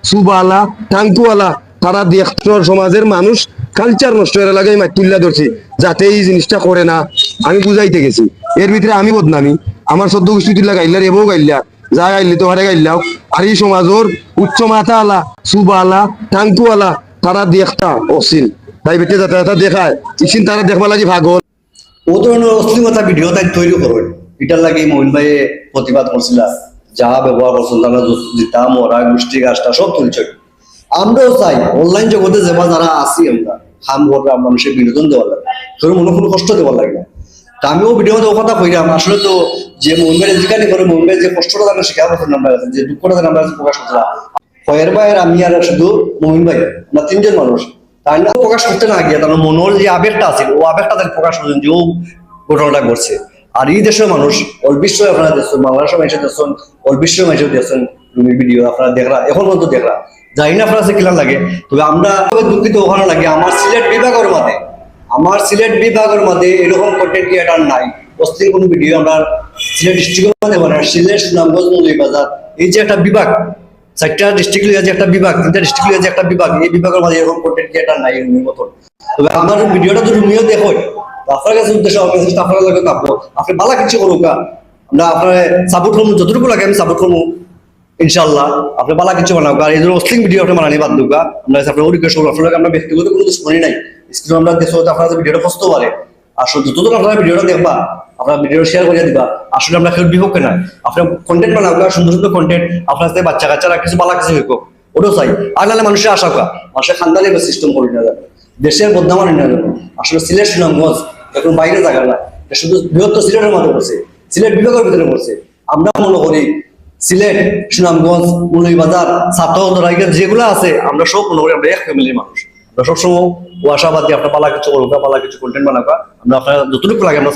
সুবালা টাঙ্কুওয়ালা তারা দেখতর সমাজের মানুষ কালচার নষ্ট হয়ে লাগে তুল্লা ধরছি যাতে এই জিনিসটা করে না। আমি বুঝাইতে গেছি এর ভিতরে আমি বদনামি আমার সদ্য গোষ্ঠী তুল্লা গাইলার এবও গাইলা যা গাইলে তো হারে গাইলাও আর এই সমাজের উচ্চ মাথা আলা সুবালা টাঙ্কুওয়ালা তারা দেখতা অশ্লীল তাই বেটে যাতে দেখায় ইসিন তারা দেখবা লাগে ভাগল ও ধরনের অশ্লীলতা ভিডিও তাই তৈরি করবেন এটার লাগে মহিন ভাই প্রতিবাদ করছিল যা ব্যবহার করছেন তারা জিতা মরা গোষ্ঠী গাছটা সব তুলছে। আমরাও চাই অনলাইন জগতে যেবা যারা আছি আমরা খাম ঘররা মানুষের বিনোদন দেওয়া লাগে তোর মনে কোনো কষ্ট দেওয়া লাগে না। তা আমিও ভিডিওতে ও কথা কইলাম আসলে তো যে মহিন ভাই যেখানে করে মহিন ভাই যে কষ্টটা তাকে শেখা করছেন আমরা যে দুঃখটা তাকে আমরা প্রকাশ করছিলাম কয়ের ভাই আর আমি আর শুধু মহিন ভাই আমরা তিনজন মানুষ তাই না প্রকাশ করতে না গিয়ে তার মনোর যে আবেগটা আছে ও আবেগটা তাকে প্রকাশ করছেন যে ও ঘটনাটা করছে। আর এই দেশের মানুষ ওর বিশ্ব আপনারা দেখছেন বাংলাদেশের মানুষের দেখছেন ওর বিশ্বের মানুষের দেখছেন রুমির ভিডিও আপনারা দেখরা এখন পর্যন্ত দেখরা জানি না আপনার কিলার লাগে তবে আমরা দুঃখিত ওখানে লাগে আমার সিলেট বিভাগের মধ্যে এরকম কন্টেন্ট ক্রিয়েটার নাই অস্থির কোনো ভিডিও আমরা সিলেট ডিস্ট্রিক্টের মধ্যে বানাই সিলেট সুনামগঞ্জ মৌলভীবাজার এই যে একটা বিভাগ 4টা ডিস্ট্রিক্ট লিয়ে যে একটা বিভাগ 3টা ডিস্ট্রিক্ট লিয়ে যে একটা বিভাগ এই বিভাগের মধ্যে এরকম কন্টেন্ট ক্রিয়েটার নাই রুমির মতন। তবে আমার ভিডিওটা তো রুমিও দেখো আপনার কাছে উদ্দেশ্য আপনার লাগে থাকবো আপনি ভালো কিছু করুক আমরা আপনার সাপোর্ট করবো যতটুকু লাগে আমি সাপোর্ট করবো ইনশাল্লাহ আপনি ভালো কিছু বানাবো আর এই ধরনের অশ্লীল ভিডিও আপনি বানানি বাদ দুকা আমরা আপনার রিকোয়েস্ট করবো আপনার আমরা ব্যক্তিগত কোনো দুশ্মনী নাই স্ক্রিনে আমরা দেখো আপনারা ভিডিওটা পছন্দ পারে আসলে যতটুকু আপনারা ভিডিওটা দেখবা আপনারা ভিডিও শেয়ার করে দিবা আসলে আমরা কেউ বিপক্ষে না আপনার কন্টেন্ট বানাবো সুন্দর সুন্দর কন্টেন্ট আপনার সাথে বাচ্চা কাচ্চারা কিছু ভালো কিছু হইব ওটাও চাই আর নাহলে মানুষের আশা কা মানুষের খানদানি সিস্টেম করি না যাবে দেশের বদনাম আনি না যাবে আসলে সিলেট সুনামগঞ্জ এখন বাইরে জায়গা না শুধু বৃহত্তর সিলেটের মধ্যে পড়ছে সিলেট বিভাগের ভিতরে পড়ছে। আমরা মনে করি সিলেট সুনামগঞ্জ মৌলভীবাজার ছাত্র যেগুলো আছে আমরা সব মনে করি আমরা এক ফ্যামিলির মানুষ আমরা সবসময় ও আশাবাদী আপনার পালা কিছু করুক পালা কিছু কন্টেন্ট বানাবা আমরা আপনার যতটুকু লাগে আমরা